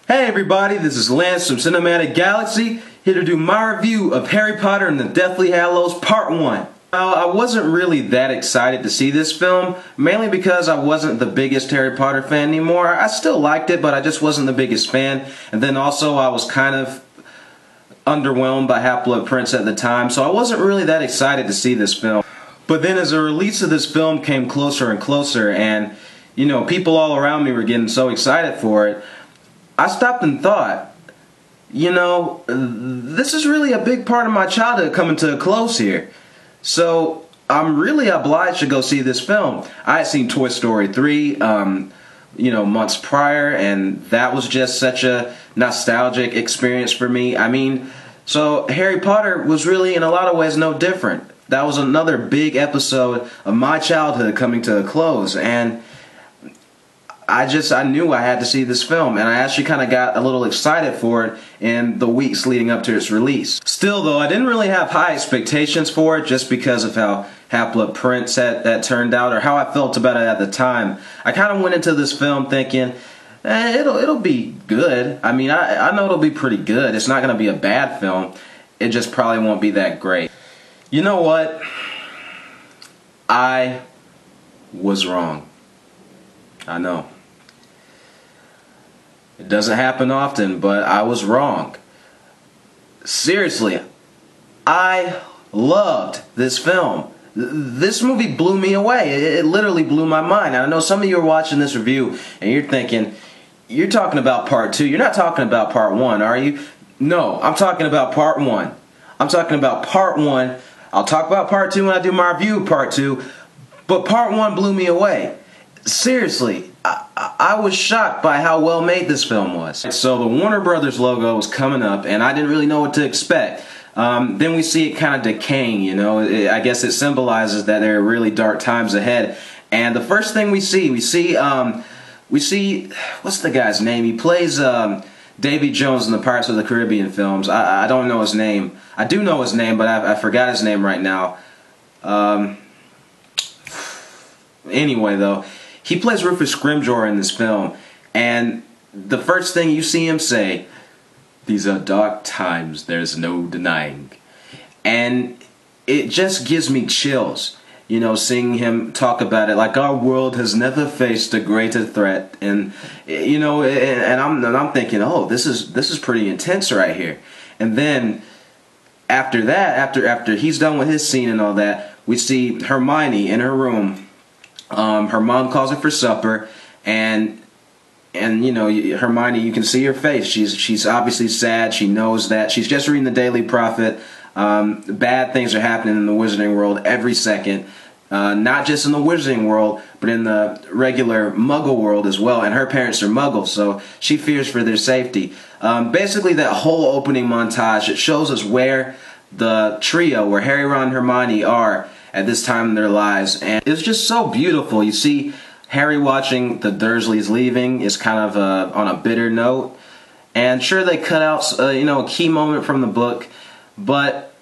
Hey everybody, this is Lance from Cinematic Galaxy, here to do my review of Harry Potter and the Deathly Hallows Part 1. Now, I wasn't really that excited to see this film, mainly because I wasn't the biggest Harry Potter fan anymore. I still liked it, but I just wasn't the biggest fan. And then also I was kind of underwhelmed by Half-Blood Prince at the time, so I wasn't really that excited to see this film. But then as the release of this film came closer and closer, and you know, people all around me were getting so excited for it, I stopped and thought, you know, this is really a big part of my childhood coming to a close here. So I'm really obliged to go see this film. I had seen Toy Story 3, you know, months prior, and that was just such a nostalgic experience for me. I mean, so Harry Potter was really in a lot of ways no different. That was another big episode of my childhood coming to a close, and I knew I had to see this film, and I actually kind of got a little excited for it in the weeks leading up to its release. Still though, I didn't really have high expectations for it just because of how Half-Blood Prince that turned out, or how I felt about it at the time. I kind of went into this film thinking, it'll be good. I mean, I know it'll be pretty good. It's not going to be a bad film. It just probably won't be that great. You know what? I was wrong. I know. It doesn't happen often, but I was wrong. Seriously, I loved this film. This movie blew me away. It literally blew my mind. And I know some of you are watching this review and you're thinking, you're talking about part 2. You're not talking about part 1, are you? No, I'm talking about part 1. I'm talking about part 1. I'll talk about part 2 when I do my review of part 2. But part 1 blew me away. Seriously, I was shocked by how well made this film was. So the Warner Brothers logo was coming up, and I didn't really know what to expect. Then we see it kind of decaying, you know. I guess it symbolizes that there are really dark times ahead. And the first thing we see, what's the guy's name? He plays Davy Jones in the Pirates of the Caribbean films. I don't know his name. I do know his name, but I forgot his name right now. Anyway, though, he plays Rufus Scrimgeour in this film, and the first thing you see him say, "These are dark times, there's no denying." And it just gives me chills, you know, seeing him talk about it like our world has never faced a greater threat. And you know, and I'm thinking, oh, this is pretty intense right here. And then after that, after he's done with his scene and all that, we see Hermione in her room. Her mom calls her for supper, and you know, Hermione, you can see her face. She's obviously sad. She knows that. She's just reading the Daily Prophet. Bad things are happening in the Wizarding world every second. Not just in the Wizarding world, but in the regular Muggle world as well. And her parents are Muggles, so she fears for their safety. Basically, that whole opening montage, it shows us where the trio, where Harry, Ron, and Hermione are at this time in their lives, and it's just so beautiful. You see Harry watching the Dursleys leaving is kind of on a bitter note, and sure, they cut out you know, a key moment from the book, but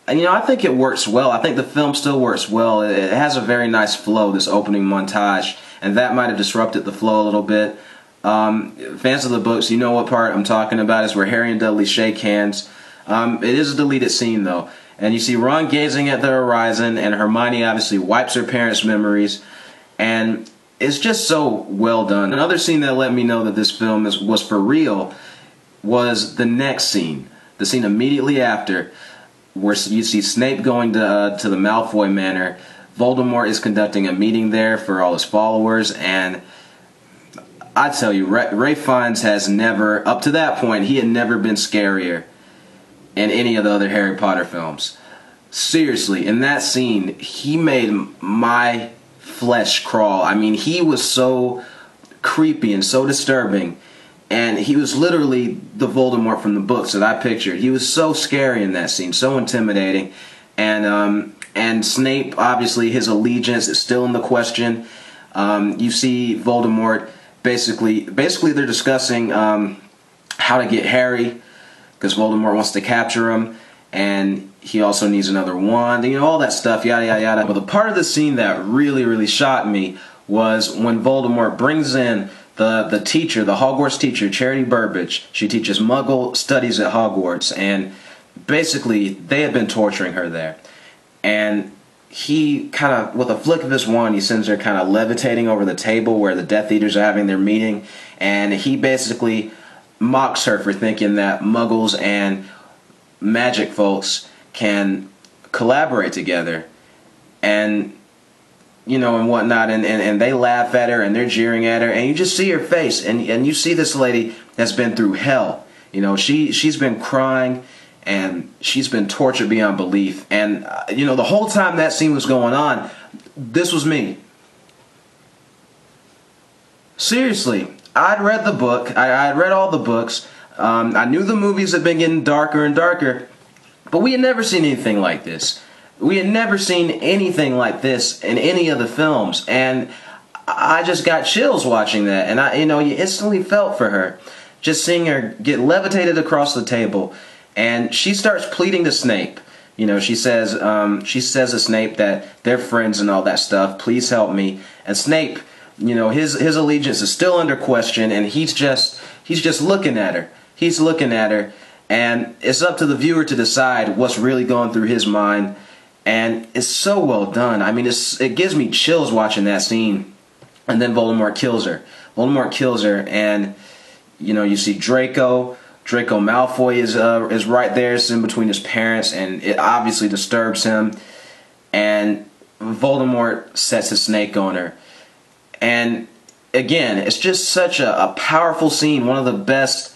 you know, I think it works well. I think the film still works well. It has a very nice flow, this opening montage, and that might have disrupted the flow a little bit. Fans of the books, you know what part I'm talking about. Is where Harry and Dudley shake hands. It is a deleted scene though. And you see Ron gazing at the horizon, and Hermione obviously wipes her parents' memories, and it's just so well done. Another scene that let me know that this film was for real was the next scene, the scene immediately after, where you see Snape going to the Malfoy Manor. Voldemort is conducting a meeting there for all his followers, and I tell you, Ralph Fiennes has never, up to that point, he had never been scarier in any of the other Harry Potter films. Seriously, in that scene, he made my flesh crawl. I mean, he was so creepy and so disturbing, And he was literally the Voldemort from the books that I pictured. He was so scary in that scene, so intimidating. And Snape, obviously, his allegiance is still in the question. You see Voldemort, basically they're discussing how to get Harry, because Voldemort wants to capture him, and he also needs another wand, you know, all that stuff, yada, yada, yada. But the part of the scene that really, really shocked me was when Voldemort brings in the teacher, the Hogwarts teacher, Charity Burbage. She teaches Muggle studies at Hogwarts, and basically they had been torturing her there. And he kind of, with a flick of his wand, he sends her kind of levitating over the table where the Death Eaters are having their meeting, and he basically mocks her for thinking that Muggles and magic folks can collaborate together, and you know, and whatnot, and they laugh at her, and they're jeering at her, and you just see her face, and you see this lady has been through hell. You know, she's been crying, and she's been tortured beyond belief. And you know, the whole time that scene was going on, this was me. Seriously, I'd read the book. I'd read all the books. I knew the movies had been getting darker and darker, but we had never seen anything like this. We had never seen anything like this in any of the films, and I just got chills watching that. And you instantly felt for her, just seeing her get levitated across the table, and she starts pleading to Snape. You know, she says to Snape that they're friends and all that stuff. Please help me. And Snape, you know, his allegiance is still under question, and he's just looking at her. He's looking at her, and it's up to the viewer to decide what's really going through his mind. And it's so well done. I mean, it gives me chills watching that scene. And then Voldemort kills her. Voldemort kills her, and you know, you see Draco Malfoy is right there, it's in between his parents, and it obviously disturbs him. And Voldemort sets his snake on her. And again, it's just such a powerful scene, one of the best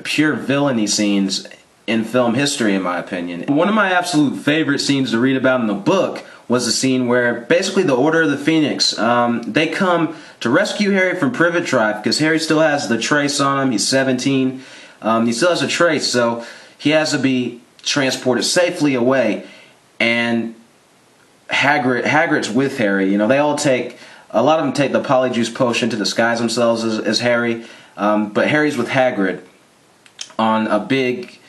pure villainy scenes in film history, in my opinion. One of my absolute favorite scenes to read about in the book was the scene where basically the Order of the Phoenix, they come to rescue Harry from Privet Drive, because Harry still has the trace on him. He's 17. He still has a trace, so he has to be transported safely away. And Hagrid's with Harry. You know, a lot of them take the Polyjuice potion to disguise themselves as Harry, but Harry's with Hagrid on a big...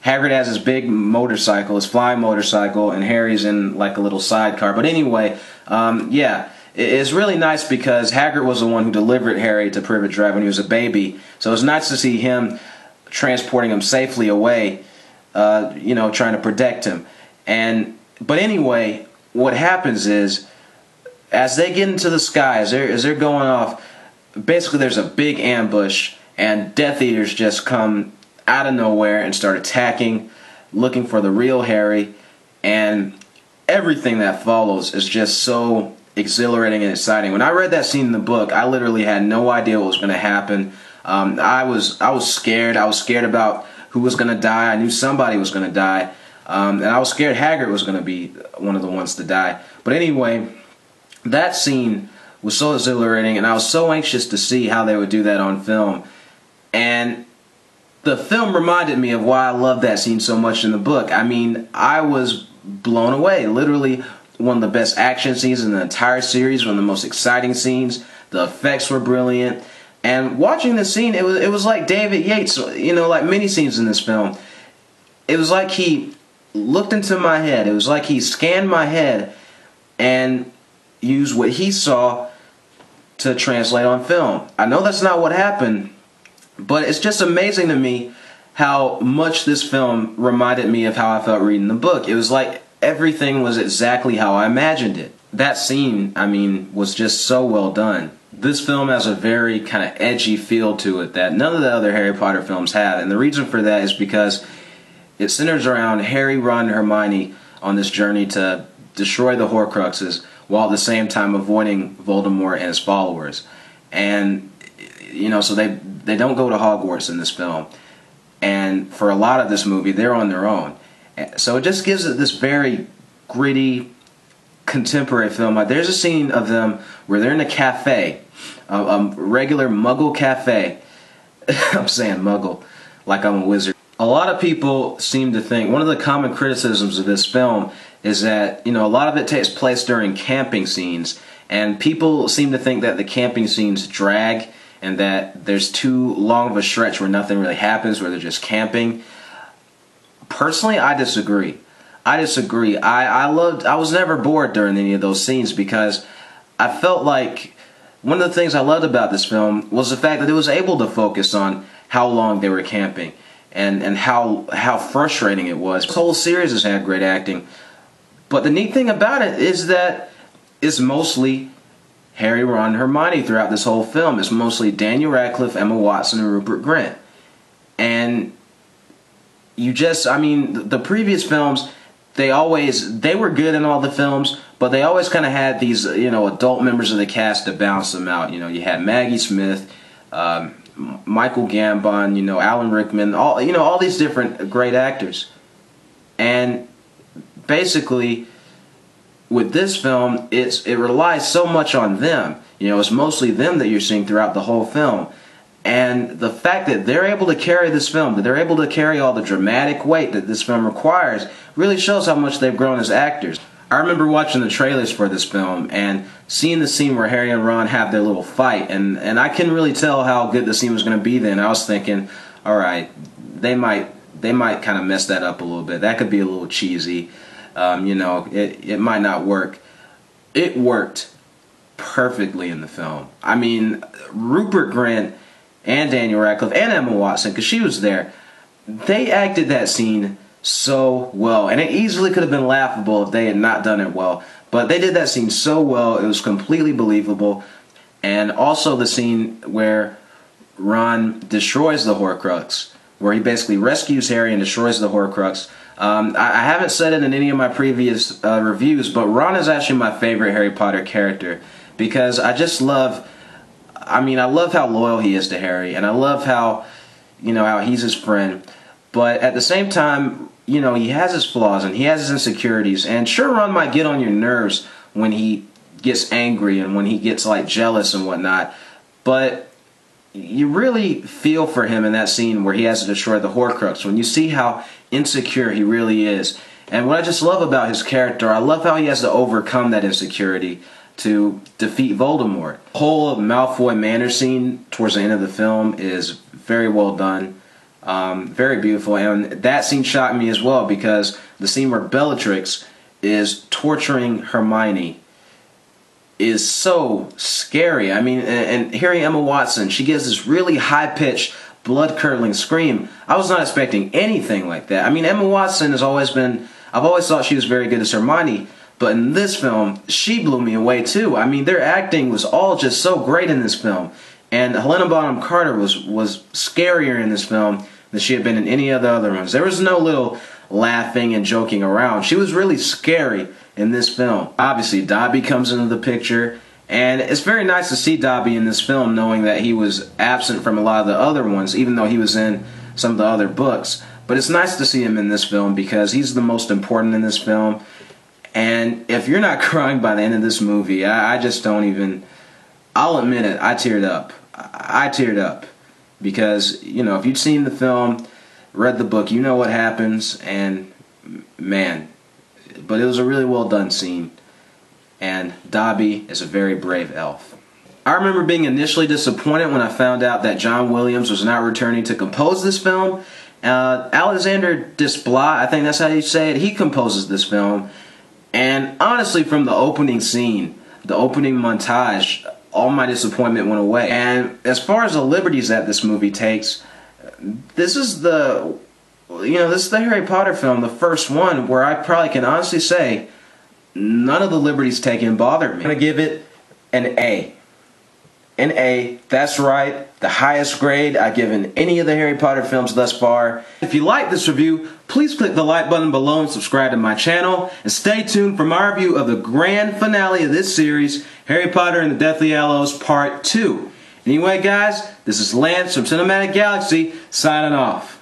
Hagrid has his big motorcycle, his flying motorcycle, and Harry's in like a little sidecar. But anyway, yeah, it's really nice because Hagrid was the one who delivered Harry to Privet Drive when he was a baby. So it's nice to see him transporting him safely away, you know, trying to protect him. But anyway, what happens is, as they get into the sky, as they're going off, basically there's a big ambush, and Death Eaters just come out of nowhere and start attacking, looking for the real Harry, and everything that follows is just so exhilarating and exciting. When I read that scene in the book, I literally had no idea what was going to happen. I was scared. I was scared about who was going to die. I knew somebody was going to die, and I was scared Hagrid was going to be one of the ones to die. But anyway, that scene was so exhilarating, and I was so anxious to see how they would do that on film. And the film reminded me of why I love that scene so much in the book. I mean, I was blown away. Literally one of the best action scenes in the entire series, one of the most exciting scenes. The effects were brilliant. And watching the scene, it was like David Yates, you know, like many scenes in this film. It was like he looked into my head. It was like he scanned my head and used what he saw to translate on film. I know that's not what happened, but it's just amazing to me how much this film reminded me of how I felt reading the book. It was like everything was exactly how I imagined it. That scene, I mean, was just so well done. This film has a very kind of edgy feel to it that none of the other Harry Potter films have. And the reason for that is because it centers around Harry, Ron, and Hermione on this journey to destroy the Horcruxes while at the same time avoiding Voldemort and his followers. And you know, so they don't go to Hogwarts in this film, and for a lot of this movie they're on their own. So it just gives it this very gritty, contemporary film. Like, there's a scene of them where they're in a cafe, a regular Muggle cafe, I'm saying muggle, like I'm a wizard. A lot of people seem to think, one of the common criticisms of this film is that, you know, a lot of it takes place during camping scenes, and people seem to think that the camping scenes drag and that there's too long of a stretch where nothing really happens, where they're just camping. Personally, I disagree. I disagree. I was never bored during any of those scenes because I felt like one of the things I loved about this film was the fact that it was able to focus on how long they were camping and how frustrating it was. This whole series has had great acting, but the neat thing about it is that it's mostly Harry, Ron, and Hermione throughout this whole film. It's mostly Daniel Radcliffe, Emma Watson, and Rupert Grint. And I mean, the previous films, they were good in all the films, but they always kind of had these, you know, adult members of the cast to balance them out. You know, you had Maggie Smith, Michael Gambon, you know, Alan Rickman, all these different great actors. And basically, with this film, it relies so much on them. You know, it's mostly them that you're seeing throughout the whole film. And the fact that they're able to carry this film, that they're able to carry all the dramatic weight that this film requires, really shows how much they've grown as actors. I remember watching the trailers for this film and seeing the scene where Harry and Ron have their little fight, and I couldn't really tell how good the scene was going to be then. I was thinking, all right, they might kind of mess that up a little bit. That could be a little cheesy. You know, it might not work. It worked perfectly in the film. I mean, Rupert Grint and Daniel Radcliffe and Emma Watson, because she was there, they acted that scene so well. And it easily could have been laughable if they had not done it well. But they did that scene so well, it was completely believable. And also the scene where Ron destroys the Horcrux, where he basically rescues Harry and destroys the Horcrux. I haven't said it in any of my previous reviews, but Ron is actually my favorite Harry Potter character because I just love, I love how loyal he is to Harry, and I love how, you know, how he's his friend. But at the same time, you know, he has his flaws and he has his insecurities, and sure, Ron might get on your nerves when he gets angry and when he gets like jealous and whatnot, but you really feel for him in that scene where he has to destroy the Horcrux, when you see how insecure he really is. And what I just love about his character, I love how he has to overcome that insecurity to defeat Voldemort. The whole Malfoy Manor scene towards the end of the film is very well done, very beautiful, and that scene shocked me as well because the scene where Bellatrix is torturing Hermione is so scary. I mean, and hearing Emma Watson, she gives this really high-pitched, blood-curdling scream. I was not expecting anything like that. I mean, Emma Watson has always been, I've always thought she was very good as Hermione, but in this film, she blew me away too. I mean, their acting was all just so great in this film. And Helena Bonham Carter was scarier in this film than she had been in any of the other ones. There was no little laughing and joking around. She was really scary in this film. Obviously, Dobby comes into the picture, and it's very nice to see Dobby in this film, knowing that he was absent from a lot of the other ones, even though he was in some of the other books. But it's nice to see him in this film because he's the most important in this film. And if you're not crying by the end of this movie, I just don't even, I'll admit it, I teared up. I teared up because, you know, if you'd seen the film, read the book, you know what happens, and man, but it was a really well done scene, and Dobby is a very brave elf. I remember being initially disappointed when I found out that John Williams was not returning to compose this film. Alexander Desplat, I think that's how you say it, he composes this film, and honestly, from the opening scene, the opening montage, all my disappointment went away. And as far as the liberties that this movie takes, this is the Harry Potter film, the first one, where I probably can honestly say none of the liberties taken bothered me. I'm going to give it an A. An A, that's right, the highest grade I've given any of the Harry Potter films thus far. If you like this review, please click the like button below and subscribe to my channel. And stay tuned for my review of the grand finale of this series, Harry Potter and the Deathly Hallows Part 2. Anyway guys, this is Lance from Cinematic Galaxy, signing off.